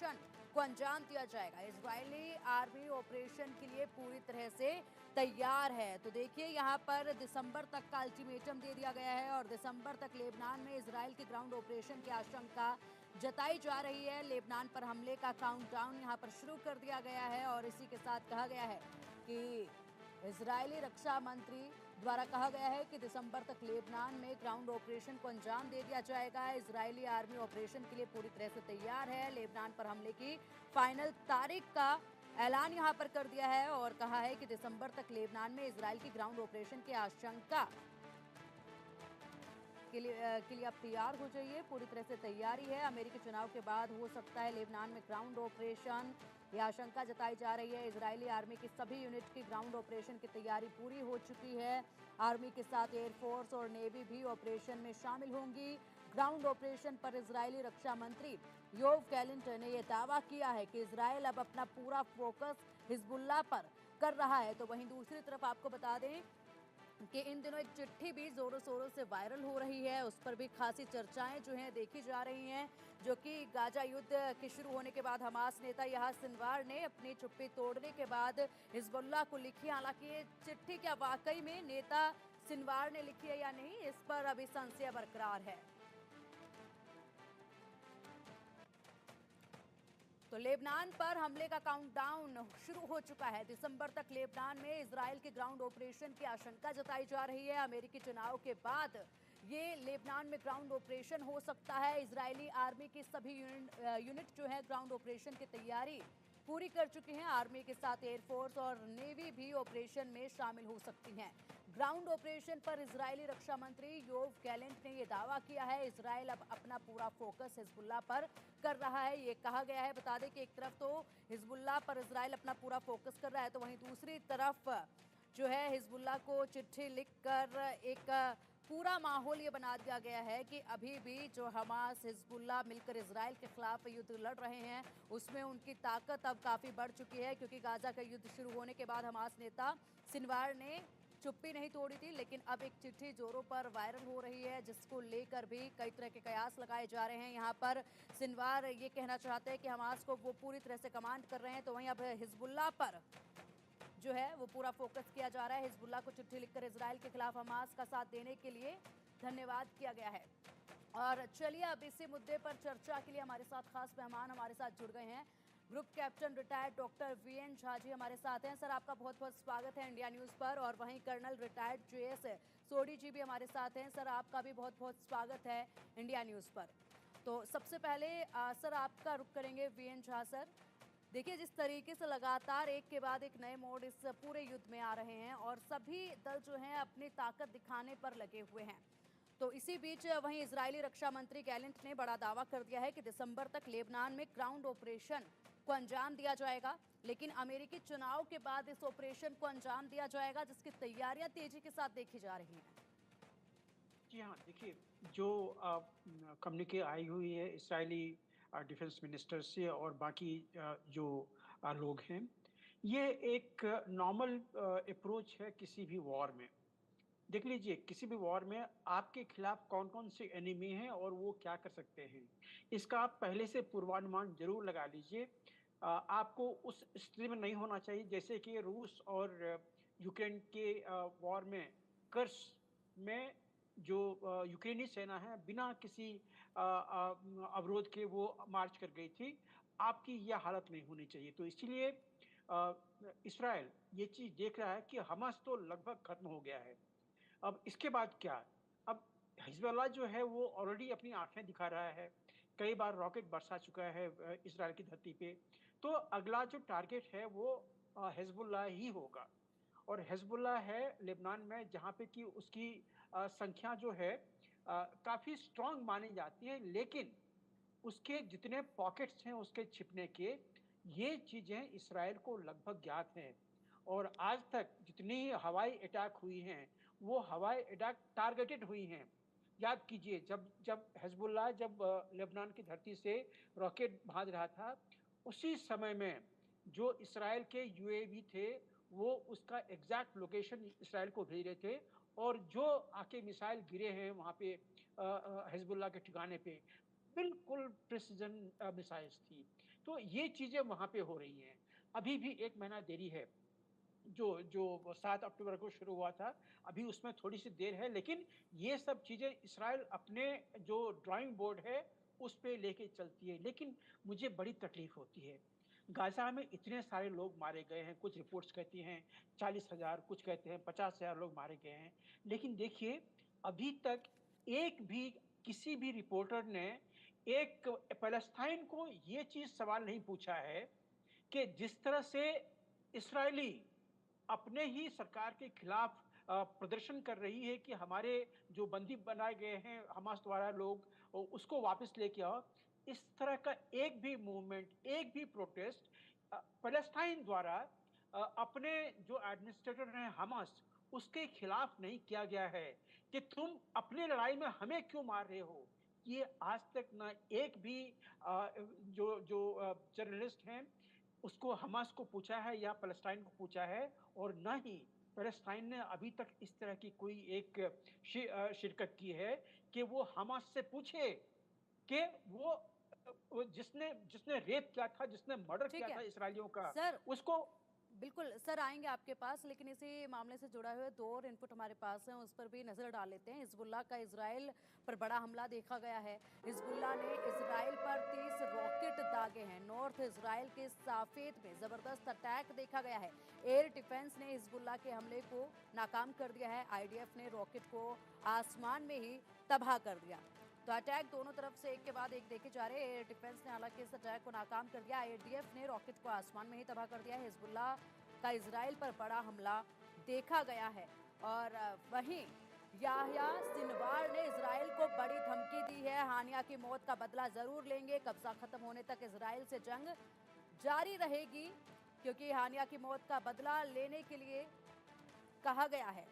Operation को अंजाम दिया जाएगा। इजरायली आर्मी ऑपरेशन के लिए पूरी तरह से तैयार है। तो देखिए यहाँ पर दिसंबर तक का अल्टीमेटम दे दिया गया है और दिसंबर तक लेबनान में इजराइल के ग्राउंड ऑपरेशन की आशंका जताई जा रही है। लेबनान पर हमले का काउंटडाउन यहाँ पर शुरू कर दिया गया है और इसी के साथ कहा गया है कि इजरायली रक्षा मंत्री द्वारा कहा गया है कि दिसंबर तक लेबनान में ग्राउंड ऑपरेशन को अंजाम दे दिया जाएगा। इजरायली आर्मी ऑपरेशन के लिए पूरी तरह से तैयार है। लेबनान पर हमले की फाइनल तारीख का ऐलान यहां पर कर दिया है और कहा है कि दिसंबर तक लेबनान में इजराइल की ग्राउंड ऑपरेशन की आशंका के लिए आप तैयार हो जाइए। पूरी तरह से तैयारी है। अमेरिकी चुनाव के बाद हो सकता है लेबनान में ग्राउंड ऑपरेशन, यह आशंका जताई जा रही है। इजरायली आर्मी की सभी यूनिट की ग्राउंड ऑपरेशन की तैयारी पूरी हो चुकी है। आर्मी के साथ एयरफोर्स और नेवी भी ऑपरेशन में शामिल होंगी। ग्राउंड ऑपरेशन पर इजरायली रक्षा मंत्री योव गैलेंट ने यह दावा किया है कि इजरायल अब अपना पूरा फोकस हिजबुल्लाह पर कर रहा है। तो वहीं दूसरी तरफ आपको बता दें कि इन दिनों एक चिट्ठी भी जोरों शोरों से वायरल हो रही है। उस पर भी खासी चर्चाएं जो हैं देखी जा रही हैं, जो कि गाजा युद्ध के शुरू होने के बाद हमास नेता यहां सिनवार ने अपनी चुप्पी तोड़ने के बाद हिजबुल्लाह को लिखी। हालांकि ये चिट्ठी क्या वाकई में नेता सिनवार ने लिखी है या नहीं, इस पर अभी संशय बरकरार है। तो लेबनान पर हमले का काउंटडाउन शुरू हो चुका है। दिसंबर तक लेबनान में इजराइल के ग्राउंड ऑपरेशन की आशंका जताई जा रही है। अमेरिकी चुनाव के बाद ये लेबनान में ग्राउंड ऑपरेशन हो सकता है। इजरायली आर्मी की सभी यूनिट जो है ग्राउंड ऑपरेशन की तैयारी पूरी कर चुकी हैं। आर्मी के साथ एयरफोर्स और नेवी भी ऑपरेशन में शामिल हो सकती हैं। ग्राउंड ऑपरेशन पर इजरायली रक्षा मंत्री योव गैलेंट ने यह दावा किया है इजरायल अब अपना पूरा फोकस हिजबुल्लाह पर कर रहा है। ये कहा गया है। बता दें कि एक तरफ तो हिजबुल्लाह पर इजरायल अपना पूरा फोकस कर रहा है, तो वहीं दूसरी तरफ जो है हिजबुल्लाह को चिट्ठी लिखकर एक पूरा माहौल ये बना दिया गया है कि अभी भी जो हमास हिजबुल्लाह मिलकर इजराइल के खिलाफ युद्ध लड़ रहे हैं उसमें उनकी ताकत अब काफ़ी बढ़ चुकी है। क्योंकि गाजा का युद्ध शुरू होने के बाद हमास नेता सिनवार ने चुप्पी नहीं तोड़ी थी, लेकिन अब एक चिट्ठी जोरों पर वायरल हो रही है जिसको लेकर भी कई तरह के कयास लगाए जा रहे हैं। यहाँ पर सिनवार ये कहना चाहते हैं कि हमास को वो पूरी तरह से कमांड कर रहे हैं, तो वहीं अब हिजबुल्लाह पर जो है वो पूरा फोकस किया जा रहा है। हिजबुल्लाह को चिट्ठी लिखकर इजराइल के खिलाफ हमास का साथ देने के लिए धन्यवाद किया गया है। और चलिए अब इसी मुद्दे पर चर्चा के लिए हमारे साथ खास मेहमान हमारे साथ जुड़ गए हैं। Group captain retired doctor VN Jha ji हमारे साथ हैं। सर आपका बहुत बहुत स्वागत है इंडिया न्यूज़ पर। और वहीं कर्नल रिटायर्ड जेएस सोडी जी भी हमारे साथ हैं। सर आपका भी बहुत बहुत स्वागत है इंडिया न्यूज़ पर। तो सबसे पहले सर आपका रुख करेंगे वीएन झा सर। देखिए जिस तरीके से लगातार एक के बाद एक नए मोड़ इस पूरे युद्ध में आ रहे हैं और सभी दल जो हैं अपनी ताकत दिखाने पर लगे हुए हैं, तो इसी बीच वहीं इजरायली रक्षा मंत्री गैलेंट ने बड़ा दावा कर दिया है कि दिसंबर तक लेबनान में ग्राउंड ऑपरेशन को अंजाम दिया जाएगा। लेकिन अमेरिकी चुनाव के बाद इस ऑपरेशन को अंजाम दिया जाएगा जिसकी तैयारियां तेजी के साथ देखी जा रही हैं। जी हाँ, देखिए जो कम्युनिके आई हुई है इज़राइली डिफेंस मिनिस्टर से और बाकी जो लोग हैं, ये एक नॉर्मल अप्रोच है किसी भी वॉर में। देख लीजिए, किसी भी वॉर में आपके खिलाफ कौन-कौन से एनिमी हैं और वो क्या कर सकते हैं। इसका आप पहले से पूर्वानुमान ज़रूर लगा लीजिए। आपको उस स्थिति में नहीं होना चाहिए जैसे कि रूस और यूक्रेन के वॉर में कर्स्क में जो यूक्रेनी सेना है बिना किसी अवरोध के वो मार्च कर गई थी। आपकी यह हालत नहीं होनी चाहिए। तो इसीलिए इस्राएल ये चीज़ देख रहा है कि हमास तो लगभग खत्म हो गया है। अब इसके बाद क्या? अब हिज़्बुल्लाह जो है वो ऑलरेडी अपनी आँखें दिखा रहा है। कई बार रॉकेट बरसा चुका है इज़राइल की धरती पे। तो अगला जो टारगेट है वो हिज़्बुल्लाह ही होगा। और हिज़्बुल्लाह है लेबनान में जहाँ पे कि उसकी संख्या जो है काफ़ी स्ट्रॉन्ग मानी जाती है, लेकिन उसके जितने पॉकेट्स हैं उसके छिपने के, ये चीज़ें इसराइल को लगभग ज्ञात हैं। और आज तक जितनी हवाई अटैक हुई हैं, वो हवाई अटैक टारगेटेड हुई हैं। याद कीजिए जब जब हिज़्बुल्लाह जब लेबनान की धरती से रॉकेट भाँज रहा था, उसी समय में जो इसराइल के यूएवी थे, वो उसका एग्ज़ैक्ट लोकेशन इसराइल को भेज रहे थे और जो आके मिसाइल गिरे हैं वहाँ पे हिज़्बुल्लाह के ठिकाने पे, बिल्कुल प्रिसिज़न मिसाइल्स थी। तो ये चीज़ें वहाँ पे हो रही हैं। अभी भी 1 महीना देरी है। जो जो 7 अक्टूबर को शुरू हुआ था, अभी उसमें थोड़ी-सी देर है, लेकिन ये सब चीज़ें इज़राइल अपने जो ड्राइंग बोर्ड है, उस पे लेके चलती है। लेकिन मुझे बड़ी तकलीफ़ होती है। गाज़ा में इतने सारे लोग मारे गए हैं, कुछ रिपोर्ट्स कहती हैं 40,000, कुछ कहते हैं 50,000 लोग मारे गए हैं। लेकिन देखिए, अभी तक एक भी किसी भी रिपोर्टर ने एक पैलेस्टाइन को ये चीज़ सवाल नहीं पूछा है कि जिस तरह से इस्राएली अपने ही सरकार के खिलाफ प्रदर्शन कर रही है कि हमारे जो बंदी बनाए गए हैं हमास द्वारा लोग उसको वापस लेके आओ। इस तरह का एक भी मूवमेंट, एक भी प्रोटेस्ट पैलेस्टाइन द्वारा अपने जो एडमिनिस्ट्रेटर हैं हमास, उसके खिलाफ नहीं किया गया है कि तुम अपनी लड़ाई में हमें क्यों मार रहे हो? ये आज तक ना एक भी जर्नलिस्ट हैं उसको हमास को पूछा है या पैलेस्टाइन को पूछा है और ना ही पैलेस्टाइन ने अभी तक इस तरह की कोई एक शिरकत की है कि वो हमास से पूछे कि वो जिसने जिसने रेप किया था, जिसने मर्डर ठीक किया था है। इस्राएलियों का, सर, उसको बिल्कुल, सर आएँगे आपके पास, लेकिन इसी मामले से जुड़ा हुए 2 और इनपुट हमारे पास हैं, उस पर भी नज़र डाल लेते हैं। हिज़्बुल्लाह का इज़राइल पर बड़ा हमला देखा गया है। हिज़्बुल्लाह ने इज़राइल पर 30 रॉकेट दागे हैं। नॉर्थ इज़राइल के साफ़ेद में ज़बरदस्त अटैक देखा गया है। एयर डिफेंस ने हिज़्बुल्लाह के हमले को नाकाम कर दिया है। आईडीएफ ने रॉकेट को आसमान में ही तबाह कर दिया। तो अटैक दोनों तरफ से एक के बाद एक देखे जा रहे हैं। एयर डिफेंस ने हालांकि इस अटैक को नाकाम कर दिया। आईडीएफ ने रॉकेट को आसमान में ही तबाह कर दिया है। हिजबुल्लाह का इजराइल पर बड़ा हमला देखा गया है। और वहीं याह्या सिनवार ने इजराइल को बड़ी धमकी दी है। हानिया की मौत का बदला जरूर लेंगे। कब्जा खत्म होने तक इजराइल से जंग जारी रहेगी, क्योंकि हानिया की मौत का बदला लेने के लिए कहा गया है।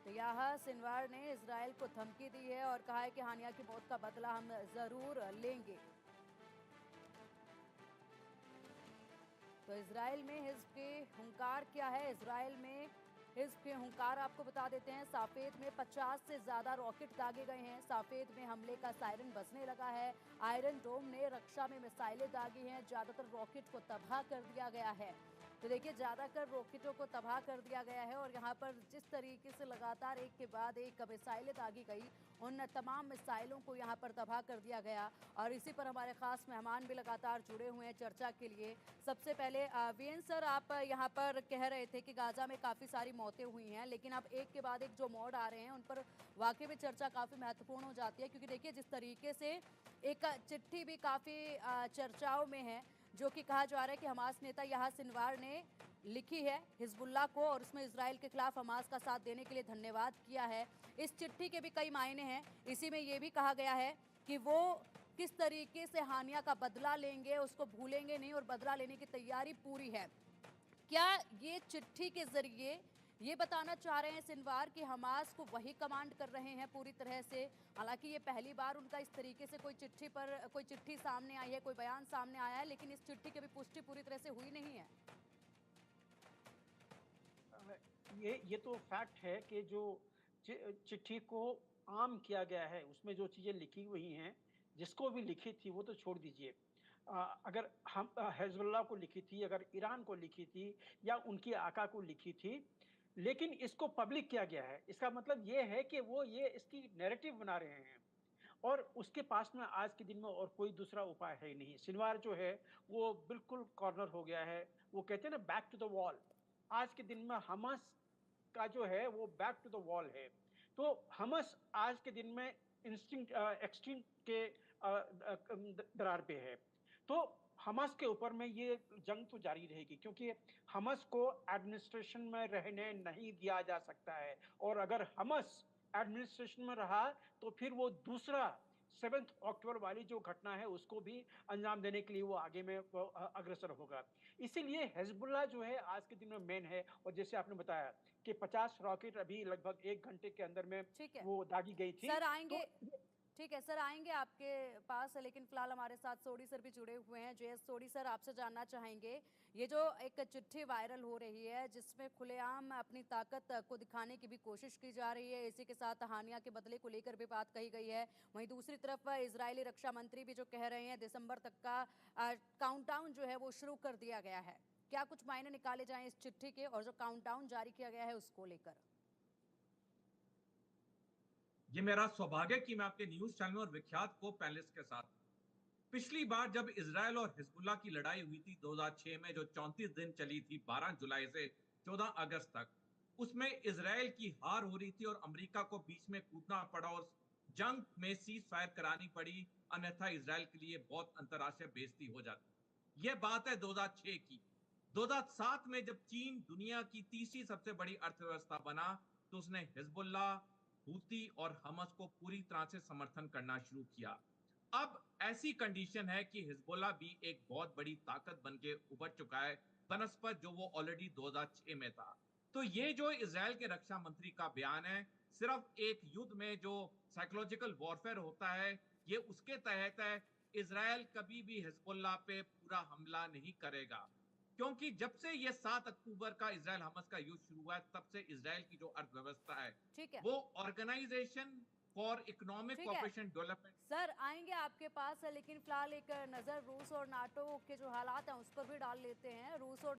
तो याह्या सिनवार ने इजराइल को धमकी दी है और कहा है कि हानिया की मौत का बदला हम जरूर लेंगे। तो इजराइल में हिज़्ब के हुंकार क्या है? इजराइल में हिज़्ब के हुंकार आपको बता देते हैं। साफेद में 50 से ज्यादा रॉकेट दागे गए हैं। साफेद में हमले का सायरन बजने लगा है। आयरन डोम ने रक्षा में मिसाइलें दागी हैं। ज्यादातर रॉकेट को तबाह कर दिया गया है। तो देखिए, ज्यादातर रॉकेटों को तबाह कर दिया गया है और यहाँ पर जिस तरीके से लगातार एक के बाद एक मिसाइलें दागी गई, उन तमाम मिसाइलों को यहाँ पर तबाह कर दिया गया। और इसी पर हमारे खास मेहमान भी लगातार जुड़े हुए हैं चर्चा के लिए। सबसे पहले वीएन सर, आप यहाँ पर कह रहे थे कि गाजा में काफ़ी सारी मौतें हुई हैं, लेकिन अब एक के बाद एक जो मोड आ रहे हैं उन पर वाकई में चर्चा काफ़ी महत्वपूर्ण हो जाती है, क्योंकि देखिए जिस तरीके से एक चिट्ठी भी काफ़ी चर्चाओं में है, जो कि कहा जा रहा है कि हमास नेता याह्या सिनवार ने लिखी है हिजबुल्लाह को और उसमें इजराइल के खिलाफ हमास का साथ देने के लिए धन्यवाद किया है। इस चिट्ठी के भी कई मायने हैं। इसी में ये भी कहा गया है कि वो किस तरीके से हानिया का बदला लेंगे, उसको भूलेंगे नहीं और बदला लेने की तैयारी पूरी है। क्या ये चिट्ठी के जरिए ये बताना चाह रहे हैं सिनवार कि हमास को वही कमांड कर रहे हैं पूरी तरह से? हालांकि ये पहली बार उनका इस तरीके से कोई चिट्ठी सामने आई है, कोई बयान सामने आया है, लेकिन इस चिट्ठी की भी पुष्टि पूरी तरह से हुई नहीं है। अ, ये तो फैक्ट है कि जो चिट्ठी को आम किया गया है, उसमें जो चीज़ें लिखी हुई हैं, जिसको भी लिखी थी वो तो छोड़ दीजिए। अगर हम हिज़्बुल्लाह को लिखी थी, अगर ईरान को लिखी थी या उनके आका को लिखी थी, लेकिन इसको पब्लिक किया गया है। इसका मतलब ये है कि वो ये इसकी नैरेटिव बना रहे हैं और उसके पास में आज के दिन में और कोई दूसरा उपाय है ही नहीं। सिनवार जो है, वो बिल्कुल कॉर्नर हो गया है। वो कहते हैं ना, बैक टू द वॉल। आज के दिन में हमास का जो है वो बैक टू द वॉल है। तो हमास आज के दिन में एक्सट्रीम के दरार पे है। तो हमास के ऊपर में ये जंग तो जारी रहेगी, क्योंकि हमास को एडमिनिस्ट्रेशन में रहने नहीं दिया जा सकता है और अगर हमास एडमिनिस्ट्रेशन में रहा तो फिर वो दूसरा 7 अक्टूबर वाली जो घटना है उसको भी अंजाम देने के लिए वो आगे में अग्रसर होगा। इसीलिए हिजबुल्लाह जो है आज के दिन में मेन है और जैसे आपने बताया कि 50 रॉकेट अभी लगभग 1 घंटे के अंदर में ठीक है। वो दागी गई थी। सर तो आएंगे। ठीक है सर, आएंगे आपके पास, लेकिन फिलहाल हमारे साथ सोढी सर भी जुड़े हुए हैं। जेएस सोढी सर, आपसे जानना चाहेंगे, ये जो एक चिट्ठी वायरल हो रही है जिसमें खुलेआम अपनी ताकत को दिखाने की भी कोशिश की जा रही है, इसी के साथ हानिया के बदले को लेकर भी बात कही गई है। वहीं दूसरी तरफ इजरायली रक्षा मंत्री भी जो कह रहे हैं दिसंबर तक का काउंटडाउन जो है वो शुरू कर दिया गया है। क्या कुछ मायने निकाले जाएं इस चिट्ठी के और जो काउंटडाउन जारी किया गया है उसको लेकर? ये मेरा सौभाग्य कि मैं आपके न्यूज चैनल और विख्यात को पैनलिस्ट के साथ। पिछली बार जब इजरायल और हिजबुल्लाह की लड़ाई हुई थी 2006 में, जो 34 दिन चली थी 12 जुलाई से 14 अगस्त तक, उसमें इजरायल की हार हो रही थी और अमेरिका को बीच में कूदना पड़ा और जंग में सीज फायर करानी पड़ी, अन्यथा इजरायल के लिए बहुत अंतर्राष्ट्रीय बेइज्जती हो जाती। यह बात है 2006 की। 2007 में जब चीन दुनिया की तीसरी सबसे बड़ी अर्थव्यवस्था बना, तो उसने हिजबुल्लाह, हूती और हमास को पूरी तरह से समर्थन करना शुरू किया। अब ऐसी कंडीशन है कि हिजबुल्लाह भी एक बहुत बड़ी ताकत बन के उभर चुका है बनस्पत जो वो ऑलरेडी 2006 में था। तो ये जो इजराइल के रक्षा मंत्री का बयान है, सिर्फ एक युद्ध में जो साइकोलॉजिकल वॉरफेयर होता है, ये उसके तहत है। इजराइल कभी भी हिजबुल्लाह पे पूरा हमला नहीं करेगा, क्योंकि जब से ये 7 अक्टूबर का इजराइल हमास का युद्ध शुरू हुआ है, तब से इजराइल की जो अर्थव्यवस्था है, ठीक है। वो ऑर्गेनाइजेशन फॉर इकोनॉमिक ठीक है कोऑपरेशन डेवलपमेंट। सर, आएंगे आपके पास, लेकिन फिलहाल एक नज़र रूस और नाटो के जो हालात हैं उस पर भी डाल लेते हैं। रूस और